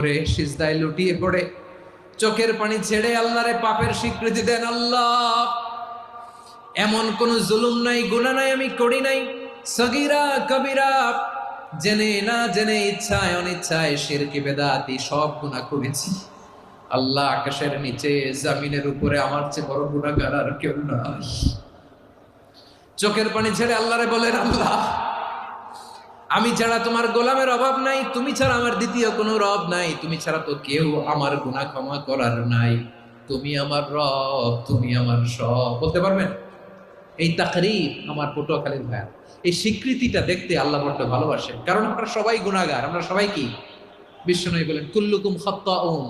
করে সিজদায় লুটিয়ে পড়ে চোখের পানি ছেড়ে আল্লাহরে পাপের স্বীকৃতি দেন। আল্লাহ, এমন কোন জুলুম নাই, গুনাহ নাই আমি করি নাই, সগীরা কবিরা, জেনে না জেনে, ইচ্ছায় অনিচ্ছায়, শিরকি বেদাতি সব গুনাহ করেছি। আল্লাহ, আকাশের নিচে জমিনের উপরে আমার চেয়ে বড় গুনাহগার আর কেউ নাই। চোখের পানি ছেড়ে আল্লাহরে বলেন, আল্লাহ, আমি ছাড়া তোমার গোলামের অভাব নাই, তুমি ছাড়া আমার দ্বিতীয় কোনো রব নাই, তুমি ছাড়া তো কেউ আমার গুনাহ ক্ষমা করার নাই, তুমি আমার রব, তুমি আমার সব। বলতে পারবেন? এই তাকরীর আমার পটুয়াখালীর ভাইয়া, এই স্বীকৃতিটা দেখতে আল্লাহ বড় ভালোবাসেন, কারণ আমরা সবাই গুনাহগার। আমরা সবাই কি? বিশ্বনবী বলেন, কুল্লুকুম খাত্তাউন,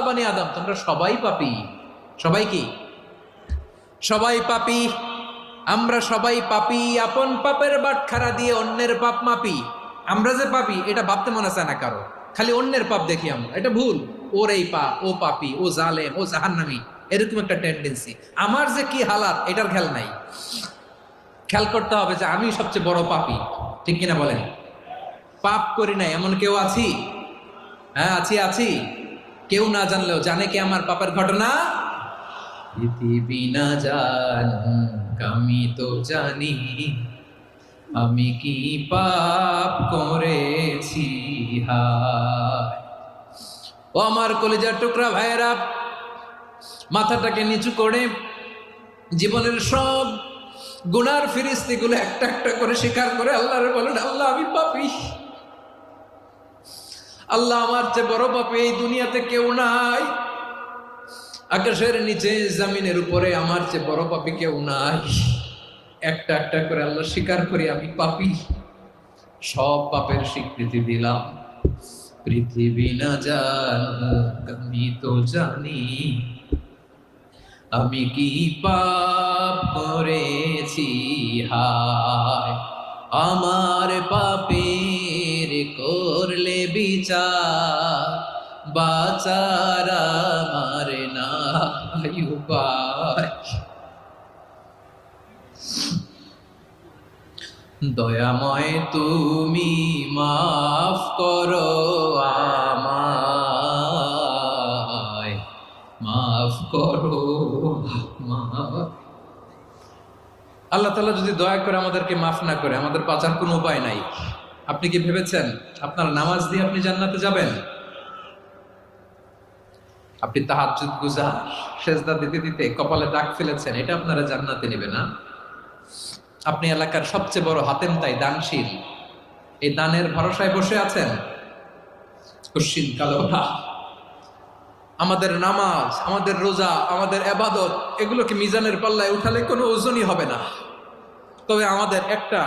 বানি আদম, তোমরা সবাই পাপী। সবাই কি? সবাই পাপী। আমরা সবাই পাপী, আপন পাপের বাটখারা দিয়ে অন্যের পাপ মাপি। আমরা যে পাপী এটা ভাবতে মনে চায় না কারো, খালি অন্যের পাপ দেখি আমরা, এটা ভুল। ওর এই পাপ, ও পাপী, ও জালেম, ও জাহান্নামী, এরকম একটা টেন্ডেন্সি। আমার যে কি হালাত এটার খেয়াল নাই। খেয়াল করতে হবে যে আমি সবচেয়ে বড় পাপী, ঠিক কিনা বলেন? পাপ করি নাই এমন কেউ আছি? হ্যাঁ, আছি। কেউ না জানলেও জানে কি আমার পাপের ঘটনা? পৃথিবী না জানুক আমি তো জানি, আমি কি পাপ করেছি। হায় ও আমার কলিজার টুকরা ভাইয়েরা, মাথাটাকে নিচু করে জীবনের সব গুনার ফিরিস্তিগুলো একটা একটা করে স্বীকার করে আল্লাহরে বলেন, আল্লাহ, আমি পাপী। আল্লাহ, আমার চেয়ে বড় পাপী এই দুনিয়াতে কেউ নাই। আকাশের নিচে জমিনের উপরে আমার চেয়ে বড় পাপী কেউ নাই। একটা একটা করে আল্লাহ স্বীকার করি আমি পাপী। সব পাপের স্বীকৃতি দিলাম। পৃথিবী না জানুক আমি তো জানি, আমি কি পাপ করেছি। হায় আমার পাপের করলে বিচার, বাঁচার আমার নাই উপায়। দয়াময় তুমি মাফ করো আমায়, মাফ করো আমায়। আল্লাহ তাআলা যদি দয়া করে আমাদেরকে মাফ না করে, আমাদের বাঁচার কোনো উপায় নাই। আপনি কি ভেবেছেন আপনার নামাজ দিয়ে আপনি জান্নাতে যাবেন? আপনি তাহাজ্জুদ গুজার, সেজদা দিতে দিতে কপালে দাগ ফেলেছেন, এটা আপনারা জান্নাতে নেবে না? আপনি এলাকার সবচেয়ে বড় হাতেম তাই দানশীল, এই দানের ভরসায় বসে আছেন, কশিন কালো না। আমাদের নামাজ, আমাদের রোজা, আমাদের ইবাদত, এগুলোকে মিজানের পাল্লায় উঠালে কোনো ওজনই হবে না। তবে আমাদের একটা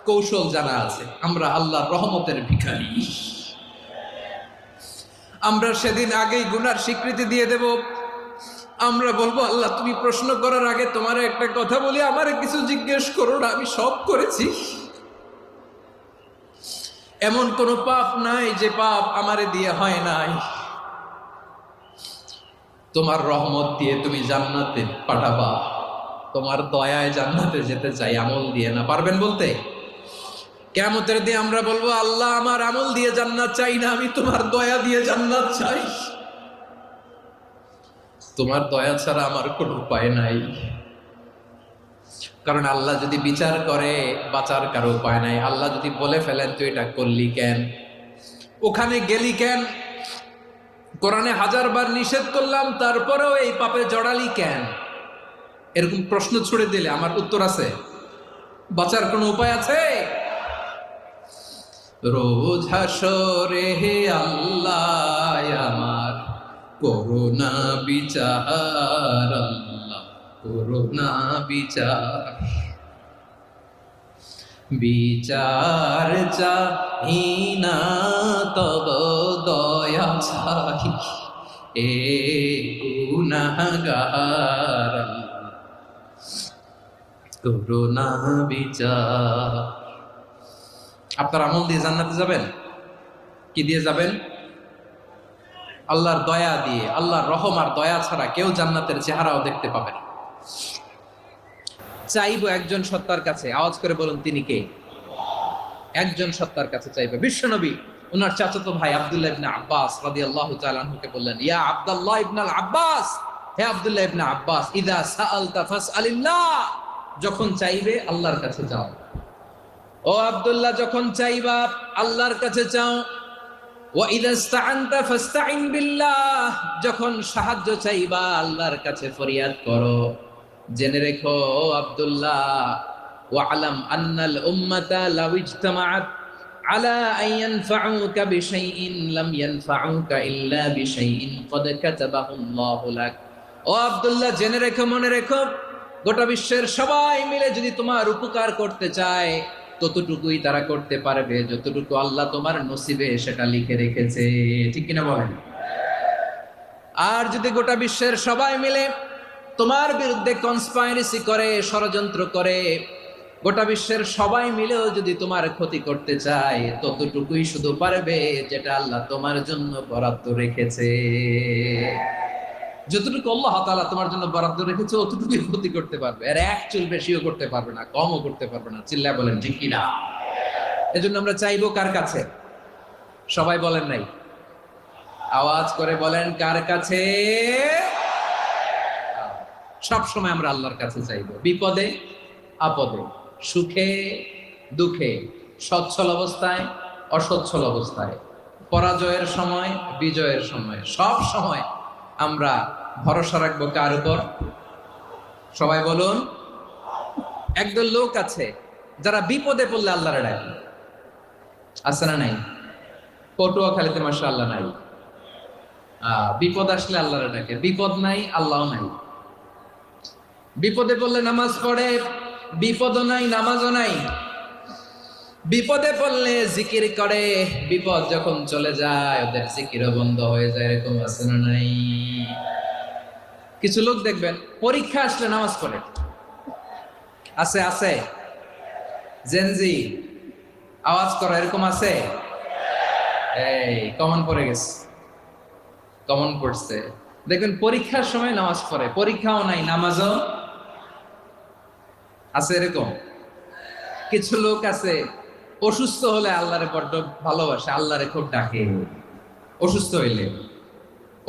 কৌশল জানা আছে, আমরা আল্লাহর রহমতের ভিখারি। আমরা সেদিন আগেই গুনার স্বীকৃতি দিয়ে দেব। আমরা বলবো, আল্লাহ, তুমি প্রশ্ন করার আগে তোমার একটা কথা বলি, আমারে কিছু জিজ্ঞেস করো না, আমি সব করেছি। এমন কোন পাপ নাই যে পাপ আমারে দিয়ে হয় নাই। তোমার রহমত দিয়ে তুমি জান্নাতে পাঠাবা, তোমার দয়ায় জান্নাতে যেতে চাই, আমল দিয়ে না। পারবেন বলতে? কিয়ামতের দিন আমরা বলবো, আল্লাহ, আমার আমল দিয়ে জান্নাত চাই না, আমি তোমার দয়া দিয়ে জান্নাত চাই। তোমার দয়া ছাড়া আমার কোনো উপায় নাই। কারণ আল্লাহ যদি বিচার করে, বাঁচার কারো উপায় নাই। আল্লাহ যদি বলে ফেলেন তুই এটা করলি কেন, ওখানে গেলি কেন, কোরআনে 1000 বার নিষেধ করলাম তারপরেও এই পাপে জড়ালি কেন, এরকম প্রশ্ন ছুড়ে দিলে আমার উত্তর আছে? বাঁচার কোনো উপায় আছে? রোজ হাসরে হে আল্লাহ আমার করুণা বিচার, আল্লাহ করুণা বিচার। বিচার চাহি না তব দয়া চাহি, এ গুনাহগার, করুণা বিচার। আপনার আমল দিয়ে জান্নাতে যাবেন? কি দিয়ে যাবেন? আল্লাহর দয়া দিয়ে। আল্লাহর রহম আর দয়া ছাড়া কেউ জান্নাতের চেহারাও দেখতে পাবে না। চাইবো একজন সত্তার কাছে, আওয়াজ করে বলুন তিনি কে? একজন সত্তার কাছে চাইবে, বিশ্বনবী উনার চাচাতো ভাই আব্দুল্লাহ ইবনে আব্বাস রাদিয়াল্লাহু তাআলা আনহুকে বললেন, ইয়া আব্দুল্লাহ ইবনে আব্বাস, হে আব্দুল্লাহ ইবনে আব্বাস, ইযা সাআলতা ফাসআলিল্লাহ, যখন চাইবে আল্লাহর কাছে যাও। ও আব্দুল্লাহ, যখন চাইবা আল্লাহর কাছে চাও। ওয়া ইযা ইসতাআনতা ফাসতাইন বিল্লাহ, যখন সাহায্য চাইবা আল্লাহর কাছে ফরিয়াদ করো। জেনে রেখো ও আব্দুল্লাহ, ওয়া'লাম আন্নাল উম্মাতা লাউ ইজতামাআত আলা আন ইয়ানফাউকা বিশাইইন লাম ইয়ানফাউকা ইল্লা বিশাইইন ক্বাদ কাতাবাহু আল্লাহু লাক। ও আব্দুল্লাহ, জেনে রেখো, মনে রেখো, গোটা বিশ্বের সবাই মিলে যদি তোমার উপকার করতে চায় ততটুকুই তারা করতে পারবে যতটুকু আল্লাহ তোমার নসিবে সেটা লিখে রেখেছে। ঠিক কিনা বলেন? আর যদি গোটা বিশ্বের সবাই মিলে তোমার বিরুদ্ধে কনস্পাইরেসি করে, ষড়যন্ত্র করে, গোটা বিশ্বের সবাই মিলেও যদি তোমার ক্ষতি করতে চায় ততটুকুই শুধু পারবে যেটা আল্লাহ তোমার জন্য বরাদ্দ রেখেছে। যতটুকু আল্লাহ তাআলা তোমার জন্য বরাদ্দ রেখেছে অতটুকুই ক্ষতি করতে পারবে, আর এক চুল বেশিও করতে পারবে না, কমও করতে পারবে না। চিল্লায় বলেন ঠিক কিনা? এজন্য আমরা চাইবো কার কাছে? সবাই বলেন নাই, আওয়াজ করে বলেন কার কাছে? সব সময় আমরা আল্লাহর কাছে চাইবো, বিপদে আপদে, সুখে দুঃখে, সচ্ছল অবস্থায় অসচ্ছল অবস্থায়, পরাজয়ের সময় বিজয়ের সময়, সব সময় আমরা ভরসা রাখবো কার উপর? সবাই বলুন। একদল লোক আছে যারা বিপদে পড়লে আল্লাহরে ডাকে, আছে না নাই? পটুয়াখালীতে মাশাআল্লাহ নাই। বিপদ আসলে আল্লাহরে ডাকে, বিপদ নাই আল্লাহও নাই। বিপদে পড়লে নামাজ পড়ে, বিপদও নাই নামাজও নাই। বিপদে পড়লে জিকির করে, বিপদ যখন চলে যায় ওদের জিকিরও বন্ধ হয়ে যায়। এরকম আছে না নাই? কিছু লোক দেখবেন পরীক্ষা আসলে নামাজ পড়ে, আছে আছে। জেনজি আওয়াজ করো, এরকম আছে? এই কমন পড়ে গেছে, কমন পড়ছে। দেখবেন পরীক্ষার সময় নামাজ পড়ে, পরীক্ষাও নাই নামাজও আছে। এরকম কিছু লোক আছে অসুস্থ হলে আল্লাহরে বড্ড ভালোবাসে, আল্লাহরে খুব ডাকে। অসুস্থ হইলে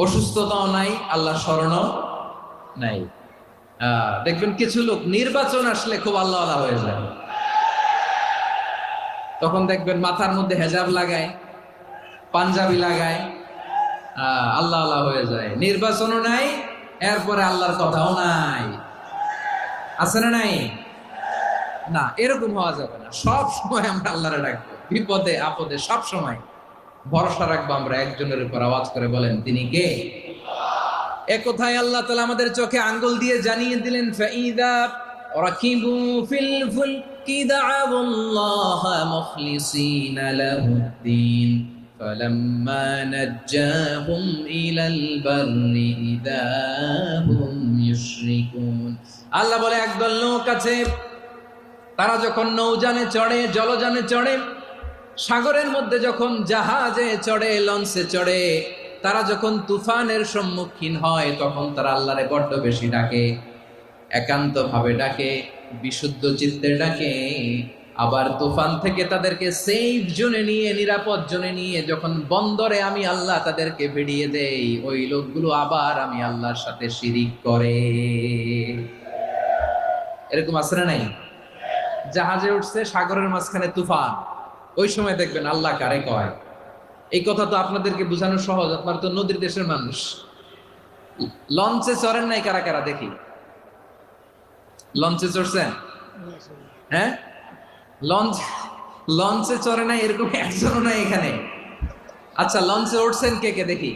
অসুস্থতাও নাই, আল্লাহ স্মরণও নাই। দেখবেন কিছু লোক নির্বাচন আসলে খুব আল্লাহ আল্লাহ হয়ে যায়, তখন দেখবেন মাথার মধ্যে হেজাব লাগায়, পাঞ্জাবি লাগায়, আল্লাহ আল্লাহ হয়ে যায়। নির্বাচনও নাই, এরপরে আল্লাহর কথাও নাই। আছে না নাই? না, এরকম হওয়া যাবে না। সব সময় আমরা আল্লাহরে ডাকবো, বিপদে আপদে সব সময় ভরসা রাখবো আমরা একজনের উপর। আওয়াজ করে বলেন তিনি কে? এ কথায় আল্লাহ তাআলা আমাদের চোখে আঙ্গুল দিয়ে জানিয়ে দিলেন, ফাইদা রাকিবু ফিল ফুলকি দা'আউল্লাহা মুখলিসিনা লাহুদ্দিন ফালাম্মা নাজ্জাহুম ইলাল বাররি ইযা হুম ইউশরিকুন। আল্লাহ বলে একদল লোক আছে, তারা যখন নৌযানে চড়ে, জলযানে চড়ে, সাগরের মধ্যে যখন জাহাজে চড়ে, লঞ্চে চড়ে, তারা যখন তুফানের সম্মুখীন হয় তখন তারা আল্লাহরে বড্ড বেশি ডাকে, একান্ত ভাবে ডাকে, বিশুদ্ধ চিত্তে ডাকে। আবার তুফান থেকে তাদেরকে সেফ জোনে নিয়ে, নিরাপদ জোনে নিয়ে যখন বন্দরে আমি আল্লাহ তাদেরকে ভিড়িয়ে দেই, ওই লোকগুলো আবার আমি আল্লাহর সাথে শিরিক করে। এরকম আছে না নাই? জাহাজে উঠছে, সাগরের মাঝখানে তুফান, ওই সময় দেখবেন আল্লাহ কারে কয়। এই কথা তো আপনাদেরকে বোঝানো সহজ, আপনার তো নদীর দেশের মানুষ। লঞ্চে চড়েন নাই কারা কারা? দেখি, লঞ্চে চড়ছেন? হ্যাঁ, লঞ্চে চড়ে নাই এরকম একজনও নাই এখানে। আচ্ছা, লঞ্চে উঠছেন কে কে? দেখি।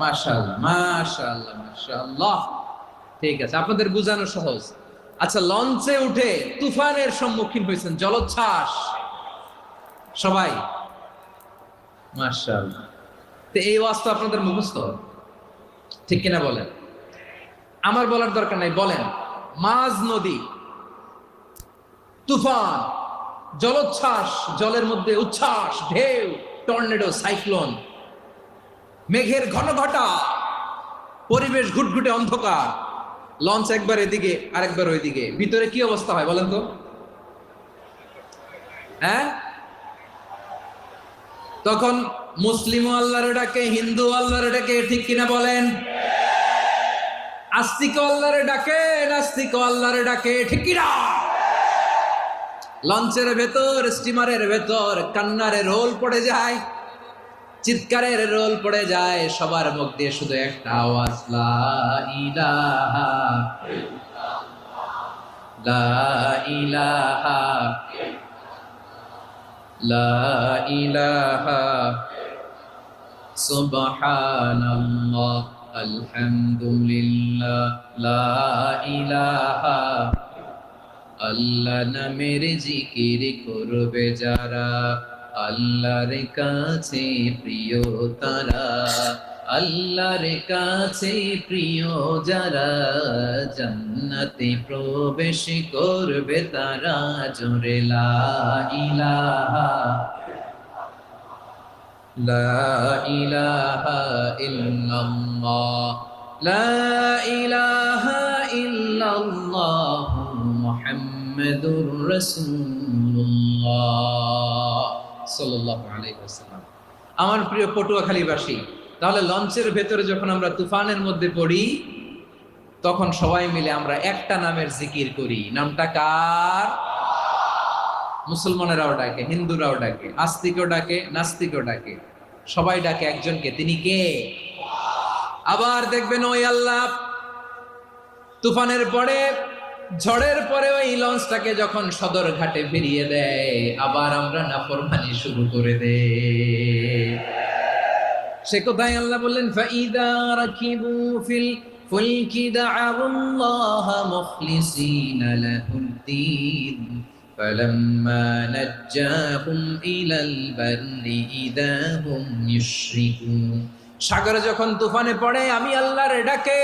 মাশাআল্লাহ মাশাআল্লাহ মাশাআল্লাহ, ঠিক আছে, আপনাদের বোঝানো সহজ। আচ্ছা, লঞ্চে উঠে তুফানের সম্মুখীন হয়েছেন, জলোচ্ছ্বাস, সবাই? মাশাআল্লাহ। তো এই ওয়াজ তো আপনাদের মুখস্থ, ঠিক কিনা বলেন? আমার বলার দরকার নাই, বলেন। মাঝ নদী, তুফান, জলোচ্ছ্বাস, জলের মধ্যে উচ্ছ্বাস, ঢেউ, টর্নেডো, সাইক্লোন, মেঘের ঘনঘটা, পরিবেশ ঘুটঘুটে অন্ধকার, লঞ্চ একবার এদিকে আরেকবার ওইদিকে, ভিতরে কি অবস্থা হয় বলেন তো? হ্যাঁ, তখন মুসলিমও আল্লাহর ডাকে, হিন্দু আল্লাহর ডাকে, ঠিক কিনা বলেন? আস্তিক আল্লাহর ডাকে, নাস্তিক আল্লাহর ডাকে, ঠিক কিনা? লঞ্চের ভেতর, স্টিমারের ভেতর কান্নারে রোল পড়ে যায়, চিৎকারের রোল পড়ে যায়, সবার মুখ দিয়ে শুধু একটা আওয়াজ, লা ইলাহা লা ইলাহা লা ইলাহা সুবহানাল্লাহ আলহামদুলিল্লাহ লা ইলাহা। আল্লাহ নামের জিকির করবে যারা, আল্লাহর কাছে প্রিয় তারা, আল্লাহর কাছে প্রিয় যারা, জান্নাতে প্রবেশ করবে তারা, জোরে লা ইলাহা লা ইলাহা ইল্লাল্লাহ লা ইলাহা ইল্লাল্লাহ মুহাম্মাদুর রাসূলুল্লাহ সাল্লাল্লাহু আলাইহি ওয়াসাল্লাম। আমার প্রিয় পটুয়াখালীবাসী, তাহলে লঞ্চের ভেতরে যখন আমরা তুফানের মধ্যে পড়ি, তখন সবাই মিলে আমরা একটা নামের জিকির করি। নামটা কার? মুসলমানেরাও ডাকে, হিন্দুরাও ডাকে, আস্তিকও ডাকে, নাস্তিকও ডাকে, সবাই ডাকে একজনকে। তিনি কে? আবার দেখবেন ওই আল্লাহ তুফানের পরে, ঝড়ের পরে ওই লঞ্চটাকে যখন সদর ঘাটে ফিরিয়ে দেয়, আবার আমরা নাফরমানি শুরু করে দেই। সে কোথায়? আল্লাহ বললেন, ফাইদা রাকিবু ফিল ফুলকি দা'আল্লাহা মুখলিসিনা লাহুদ্দীন ফালাম্মা নাজ্জাহুম ইলাল বাররি ইযা হুম ইউশরিকুন। সাগরে যখন তুফানে পড়ে আমি আল্লাহর ডাকে,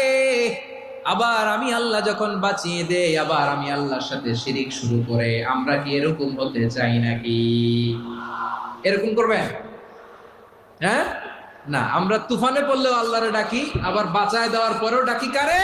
আবার আমি আল্লাহ যখন বাঁচিয়ে দেই, আবার আমি আল্লাহর সাথে শিরিক শুরু করে। আমরা কি এরকম হতে চাই নাকি? এরকম করবেন? হ্যাঁ না, আমরা তুফানে পড়লেও আল্লাহরে ডাকি, আবার বাঁচায় দেওয়ার পরেও ডাকি কারে?